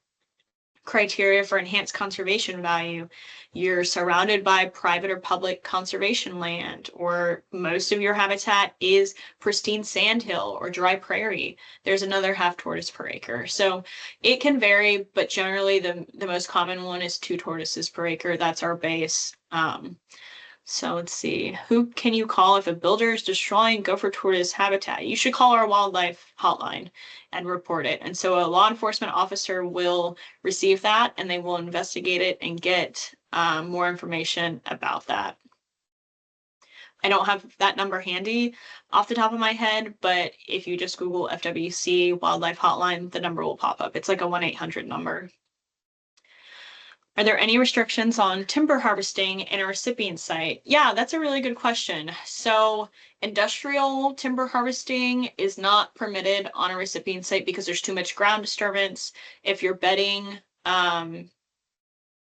criteria for enhanced conservation value, you're surrounded by private or public conservation land, or most of your habitat is pristine sandhill or dry prairie, there's another half tortoise per acre. So it can vary, but generally the most common one is 2 tortoises per acre. That's our base. So let's see, who can you call if a builder is destroying gopher tortoise habitat? You should call our wildlife hotline and report it. And so a law enforcement officer will receive that and they will investigate it and get more information about that. I don't have that number handy off the top of my head, but if you just Google FWC wildlife hotline, the number will pop up. It's like a 1-800 number. Are there any restrictions on timber harvesting in a recipient site? Yeah, that's a really good question. So industrial timber harvesting is not permitted on a recipient site because there's too much ground disturbance. If you're bedding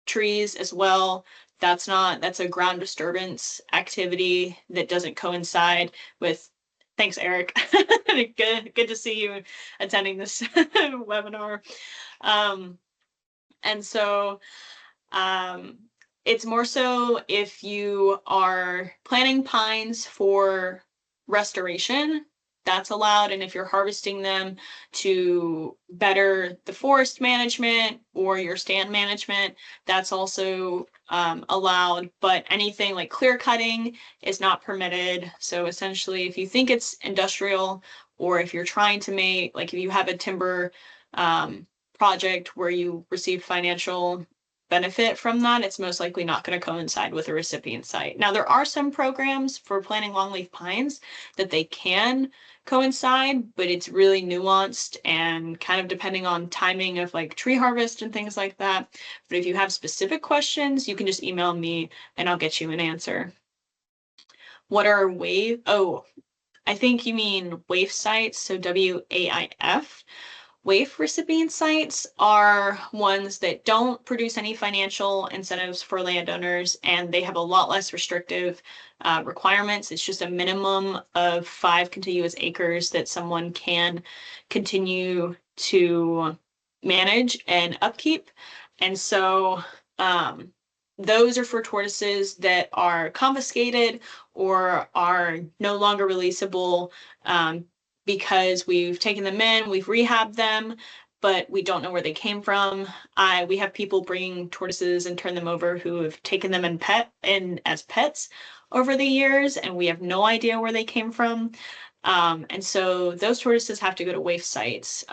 trees as well, that's a ground disturbance activity that doesn't coincide with. Thanks, Eric. Good to see you attending this webinar. And so it's more so if you are planting pines for restoration, that's allowed. And if you're harvesting them to better the forest management or your stand management, that's also allowed. But anything like clear cutting is not permitted. So essentially, if you think it's industrial, or if you're trying to make, like if you have a timber project where you receive financial benefit from that, it's most likely not going to coincide with a recipient site. Now, there are some programs for planting longleaf pines that they can coincide, but it's really nuanced and kind of depending on timing of like tree harvest and things like that. But if you have specific questions, you can just email me and I'll get you an answer. What are WAIF? Oh, I think you mean WAIF sites, so WAIF. WAIF recipient sites are ones that don't produce any financial incentives for landowners, and they have a lot less restrictive requirements. It's just a minimum of 5 contiguous acres that someone can continue to manage and upkeep. And so those are for tortoises that are confiscated or are no longer releasable because we've taken them in, we've rehabbed them, but we don't know where they came from. We have people bring tortoises and turn them over who have taken them as pets over the years, and we have no idea where they came from. And so those tortoises have to go to WAIF sites.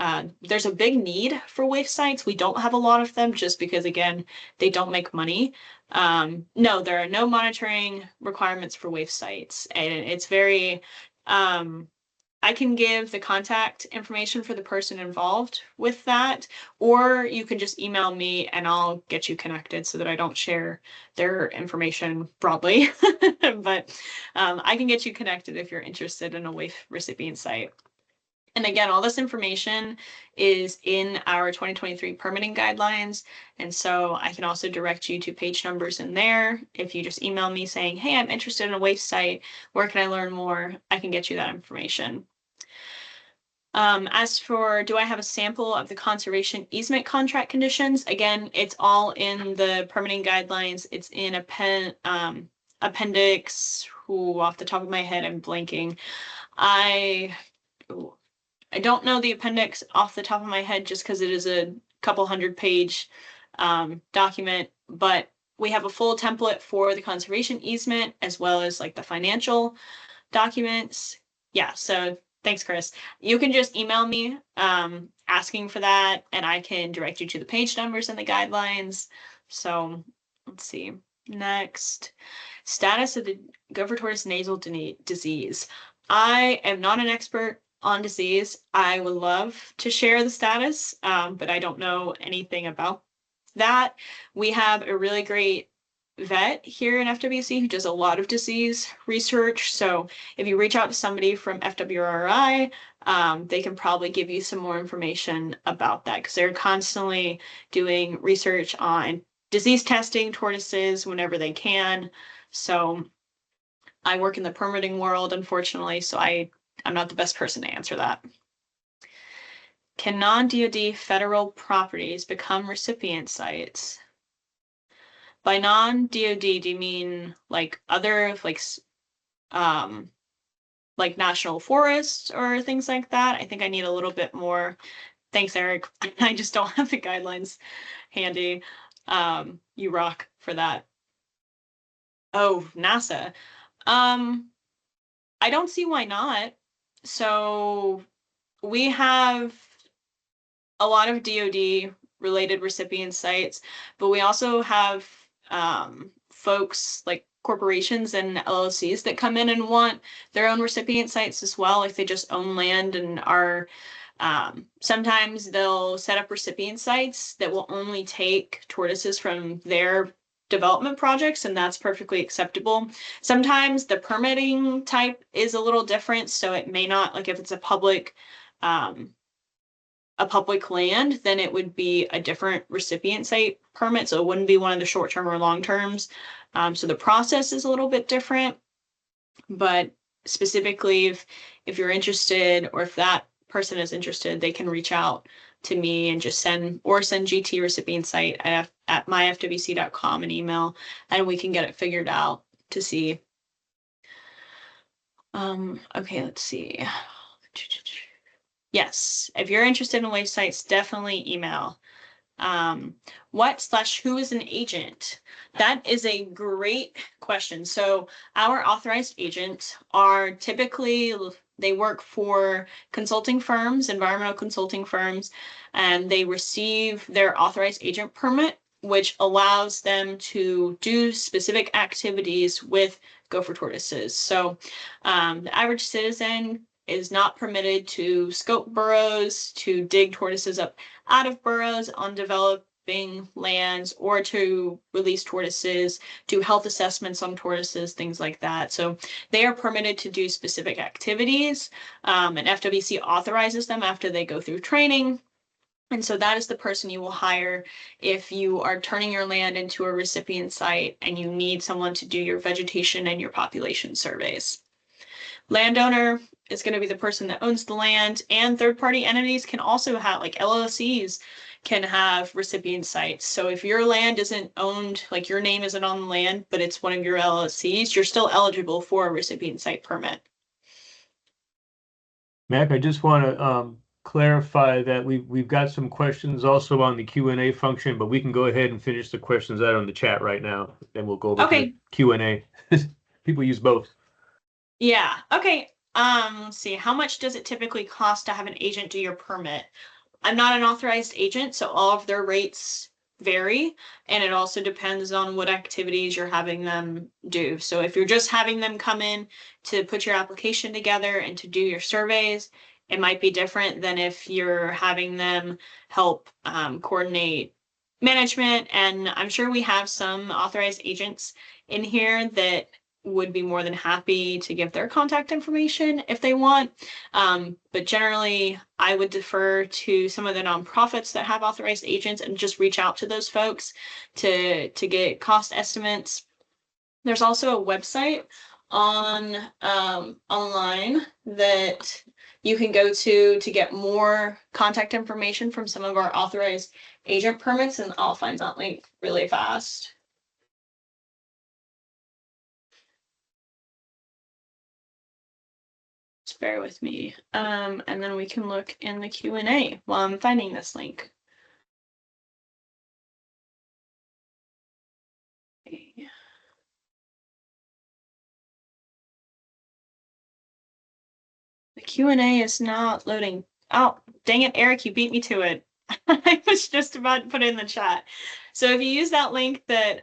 There's a big need for WAIF sites. We don't have a lot of them just because, again, they don't make money. No, there are no monitoring requirements for WAIF sites, and it's very I can give the contact information for the person involved with that, or you can just email me and I'll get you connected so that I don't share their information broadly. But I can get you connected if you're interested in a WAIF recipient site. And again, all this information is in our 2023 permitting guidelines. And so I can also direct you to page numbers in there. If you just email me saying, hey, I'm interested in a WAIF site, where can I learn more? I can get you that information. As for, do I have a sample of the conservation easement contract conditions? Again, it's all in the permitting guidelines. It's in appendix, off the top of my head, I'm blanking. I don't know the appendix off the top of my head just because it is a couple 100-page document, but we have a full template for the conservation easement as well as like the financial documents. Yeah, so thanks, Chris. You can just email me asking for that, and I can direct you to the page numbers and the guidelines. So let's see. Next, status of the Gopher Tortoise nasal disease. I am not an expert on disease. I would love to share the status, but I don't know anything about that. We have a really great vet here in FWC who does a lot of disease research. So if you reach out to somebody from FWRI, they can probably give you some more information about that because they're constantly doing research on disease testing tortoises whenever they can. So I work in the permitting world, unfortunately, so I'm not the best person to answer that. Can non-DoD federal properties become recipient sites? By non-DoD, do you mean like other like national forests or things like that? I think I need a little bit more. Thanks, Eric. I just don't have the guidelines handy. You rock for that. Oh, NASA. I don't see why not. So we have a lot of DoD related recipient sites, but we also have folks like corporations and LLCs that come in and want their own recipient sites as well. If they just own land and are sometimes they'll set up recipient sites that will only take tortoises from their development projects, and that's perfectly acceptable. Sometimes the permitting type is a little different, so it may not, like if it's a public land, then it would be a different recipient site permit, so it wouldn't be one of the short-term or long-terms. So the process is a little bit different, but specifically if you're interested, or if that person is interested, they can reach out to me and just send GT recipient site at myfwc.com an email, and we can get it figured out to see. Okay, let's see. Yes, if you're interested in waste sites, definitely email. What/who is an agent? That is a great question. So our authorized agents are typically, they work for consulting firms, environmental consulting firms, and they receive their authorized agent permit, which allows them to do specific activities with gopher tortoises. So the average citizen is not permitted to scope burrows, to dig tortoises up out of burrows on developing lands, or to release tortoises, do health assessments on tortoises, things like that. So they are permitted to do specific activities, and FWC authorizes them after they go through training. And so that is the person you will hire if you are turning your land into a recipient site and you need someone to do your vegetation and your population surveys. Landowner is going to be the person that owns the land, and third-party entities can also have, like LLCs can have recipient sites. So if your land isn't owned, like your name isn't on the land, but it's one of your LLCs, you're still eligible for a recipient site permit. Mac, I just want to clarify that we've got some questions also on the Q&A function, but we can go ahead and finish the questions out on the chat right now. Then we'll go over to the Q&A. People use both. Yeah. Okay. Let's see. How much does it typically cost to have an agent do your permit? I'm not an authorized agent, so all of their rates vary, and it also depends on what activities you're having them do. So if you're just having them come in to put your application together and to do your surveys, it might be different than if you're having them help coordinate management. And I'm sure we have some authorized agents in here that would be more than happy to give their contact information if they want. But generally, I would defer to some of the nonprofits that have authorized agents and just reach out to those folks to get cost estimates. There's also a website on online that you can go to get more contact information from some of our authorized agent permits, and I'll find that link really fast. Just bear with me. And then we can look in the Q&A while I'm finding this link. Okay. The Q&A is not loading. Oh, dang it, Eric, you beat me to it. I was just about to put it in the chat. So if you use that link that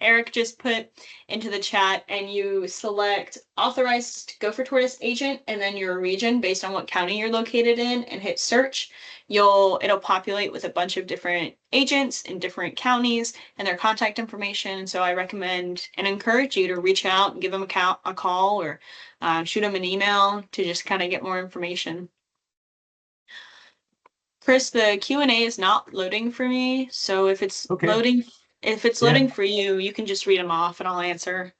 Eric just put into the chat and you select authorized gopher tortoise agent and then your region based on what county you're located in and hit search, it'll populate with a bunch of different agents in different counties and their contact information. So I recommend and encourage you to reach out and give them a call or shoot them an email to just kind of get more information. Chris, the Q&A is not loading for me, so if it's loading for you, you can just read them off and I'll answer.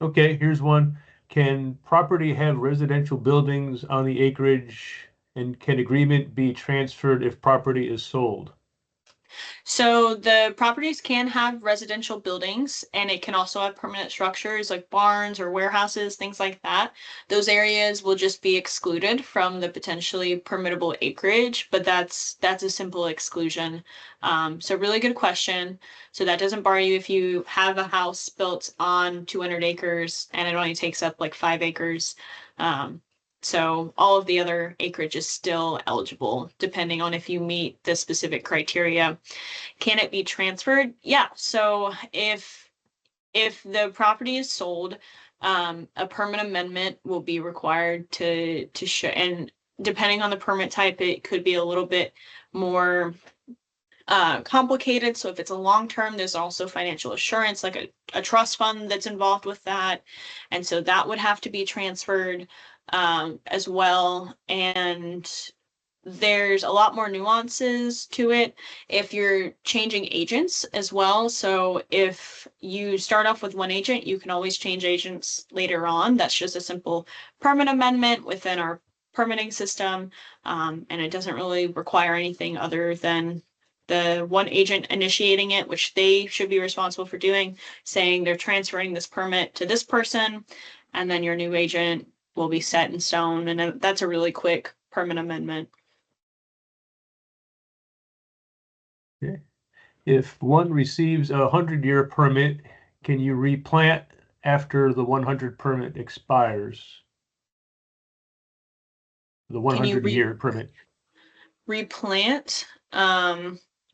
Okay, here's one. Can property have residential buildings on the acreage, and can agreement be transferred if property is sold? So the properties can have residential buildings, and it can also have permanent structures like barns or warehouses, things like that. Those areas will just be excluded from the potentially permittable acreage, but that's a simple exclusion. So really good question. So that doesn't bar you if you have a house built on 200 acres and it only takes up like 5 acres. So all of the other acreage is still eligible, depending on if you meet the specific criteria. Can it be transferred? Yeah. So if the property is sold, a permit amendment will be required to show, and depending on the permit type, it could be a little bit more complicated. So if it's a long-term, there's also financial assurance, like a trust fund that's involved with that. And so that would have to be transferred as well. And there's a lot more nuances to it if you're changing agents as well. So if you start off with one agent, you can always change agents later on. That's just a simple permit amendment within our permitting system. And it doesn't really require anything other than the one agent initiating it, which they should be responsible for doing, saying they're transferring this permit to this person, and then your new agent will be set in stone. And that's a really quick permit amendment. Okay. If one receives a 100-year permit, can you replant after the 100 permit expires? The Can you 100-year permit. replant?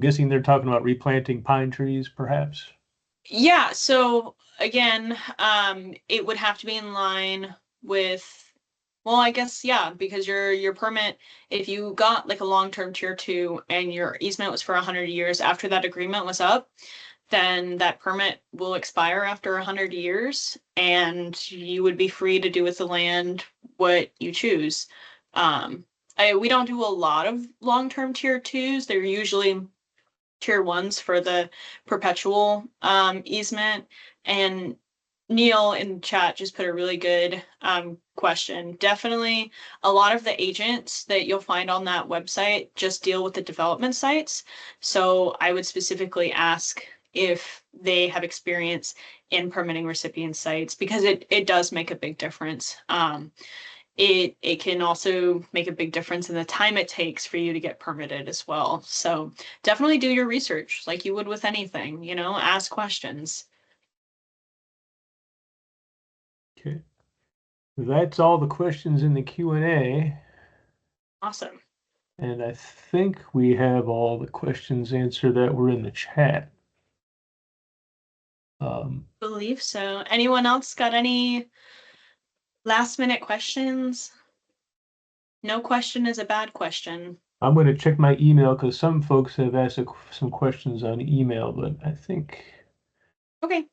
Guessing they're talking about replanting pine trees, perhaps. Yeah, so again, it would have to be in line with, well, I guess, yeah, because your permit, if you got like a long-term tier 2 and your easement was for 100 years after that agreement was up, then that permit will expire after 100 years and you would be free to do with the land what you choose. We don't do a lot of long-term tier 2s. They're usually tier 1s for the perpetual easement. And Neil in chat just put a really good question. Definitely a lot of the agents that you'll find on that website just deal with the development sites. So I would specifically ask if they have experience in permitting recipient sites because it does make a big difference. It can also make a big difference in the time it takes for you to get permitted as well. So definitely do your research like you would with anything, ask questions. Okay. That's all the questions in the Q&A. Awesome. And I think we have all the questions answered that were in the chat. Believe so. Anyone else got any last minute questions? No question is a bad question. I'm going to check my email because some folks have asked some questions on email, but I think Okay.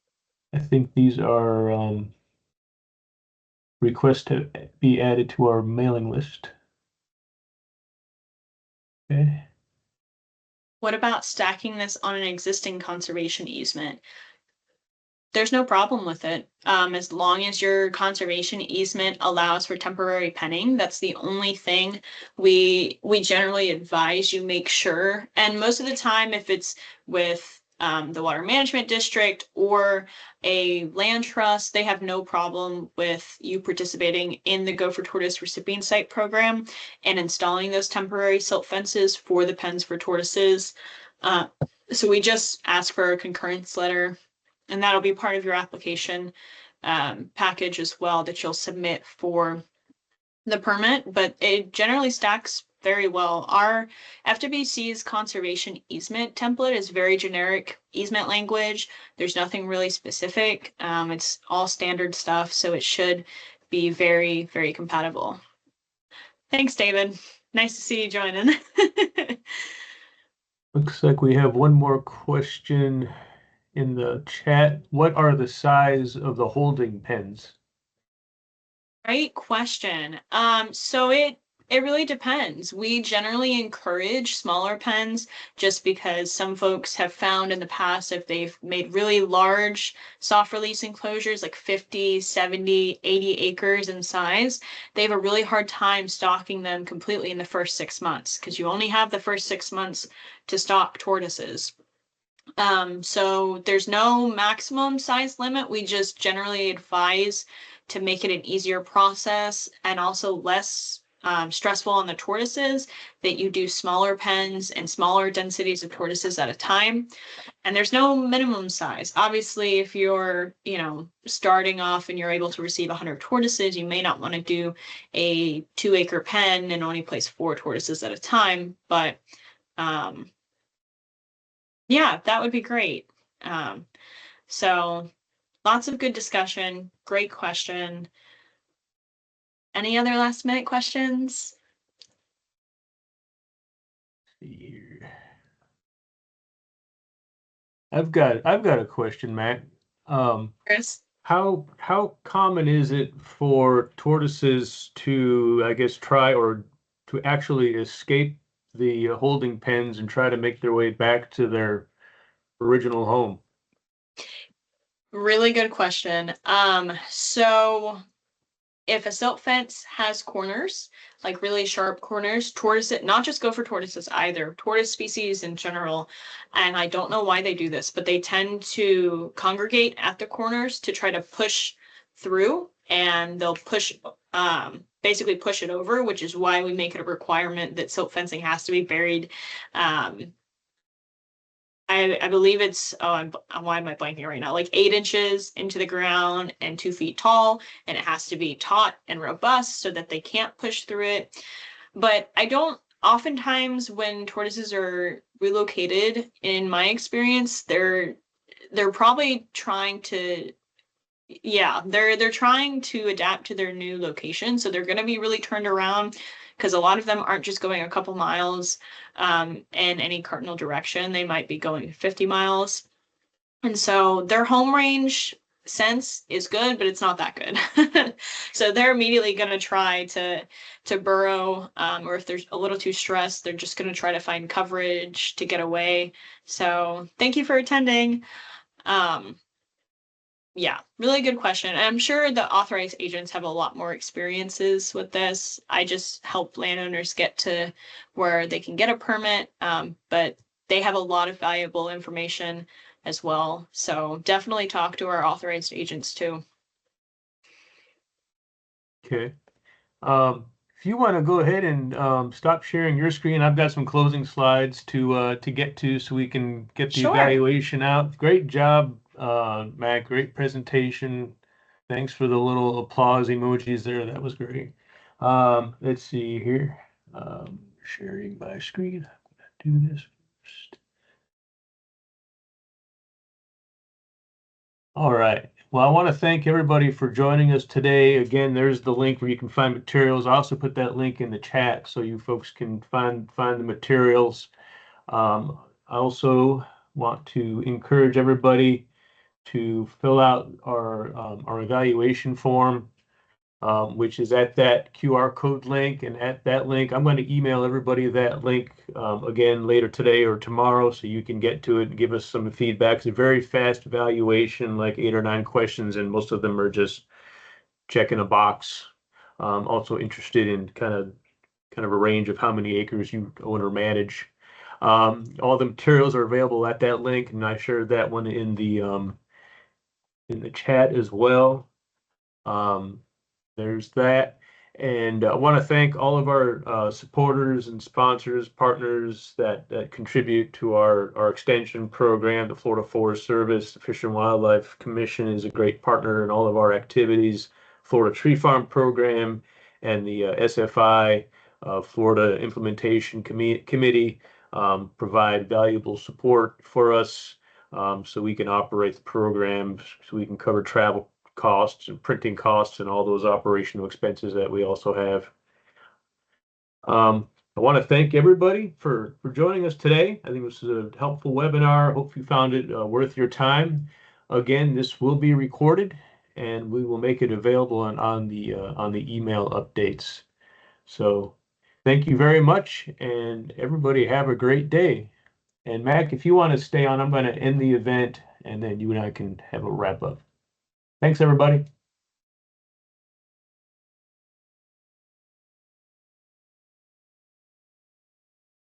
these are requests to be added to our mailing list. Okay. What about stacking this on an existing conservation easement? There's no problem with it. As long as your conservation easement allows for temporary penning, that's the only thing we generally advise you make sure. And most of the time, if it's with the water management district or a land trust, they have no problem with you participating in the Gopher Tortoise Recipient Site program and installing those temporary silt fences for the pens for tortoises. So we just ask for a concurrence letter, and that'll be part of your application package as well that you'll submit for the permit, but it generally stacks very well. Our FWC's conservation easement template is very generic easement language. There's nothing really specific. It's all standard stuff, so it should be very, very compatible. Thanks, David. Nice to see you joining. Looks like we have one more question in the chat. What are the size of the holding pens? Great question. So it really depends. We generally encourage smaller pens just because some folks have found in the past if they've made really large soft release enclosures like 50, 70, 80 acres in size, they have a really hard time stocking them completely in the first 6 months because you only have the first 6 months to stock tortoises. So there's no maximum size limit. We just generally advise to make it an easier process and also less stressful on the tortoises that you do smaller pens and smaller densities of tortoises at a time. And there's no minimum size. Obviously, if you're, starting off and you're able to receive 100 tortoises, you may not want to do a 2-acre pen and only place 4 tortoises at a time. But yeah, that would be great. So lots of good discussion. Great question. Any other last minute questions? I've got a question, Matt. Chris? How common is it for tortoises to, I guess, try or to actually escape the holding pens and try to make their way back to their original home? Really good question. So if a silt fence has corners, like really sharp corners, tortoise, not just gopher tortoises either, tortoise species in general, and I don't know why they do this, but they tend to congregate at the corners to try to push through, and they'll push basically push it over, which is why we make it a requirement that silt fencing has to be buried. I believe it's, why am I blanking right now? Like 8 inches into the ground and 2 feet tall, and it has to be taut and robust so that they can't push through it. But I don't, oftentimes when tortoises are relocated, in my experience, they're probably trying to, yeah, they're trying to adapt to their new location. So they're going to be really turned around, because a lot of them aren't just going a couple miles in any cardinal direction. They might be going 50 miles. And so their home range sense is good, but it's not that good. So they're immediately going to try to burrow, or if they're a little too stressed, they're just going to try to find coverage to get away. So thank you for attending. Yeah, really good question. And I'm sure the authorized agents have a lot more experiences with this. I just help landowners get to where they can get a permit, but they have a lot of valuable information as well. So definitely talk to our authorized agents too. Okay. If you want to go ahead and stop sharing your screen, I've got some closing slides to get to so we can get the Sure. evaluation out. Great job, Matt. Great presentation. Thanks for the little applause emojis there. That was great. Let's see here. Sharing my screen. I'm gonna do this first. All right. Well, I want to thank everybody for joining us today. Again, there's the link where you can find materials. I also put that link in the chat so you folks can find the materials. I also want to encourage everybody to fill out our evaluation form, which is at that QR code link. And at that link, I'm going to email everybody that link again later today or tomorrow so you can get to it and give us some feedback. It's a very fast evaluation, like 8 or 9 questions, and most of them are just checking a box. Also interested in kind of a range of how many acres you own or manage. All the materials are available at that link, and I shared that one in the chat as well. There's that. And I want to thank all of our supporters and sponsors, partners that contribute to our extension program. The Florida Forest Service, the Fish and Wildlife Commission is a great partner in all of our activities. Florida Tree Farm Program and the SFI, Florida Implementation Committee, provide valuable support for us so we can operate the program, so we can cover travel costs and printing costs and all those operational expenses that we also have. I want to thank everybody for joining us today. I think this is a helpful webinar. Hope you found it worth your time. Again, this will be recorded and we will make it available on the email updates. So thank you very much, and everybody have a great day. And Mac, if you want to stay on, I'm going to end the event and then you and I can have a wrap up. Thanks, everybody.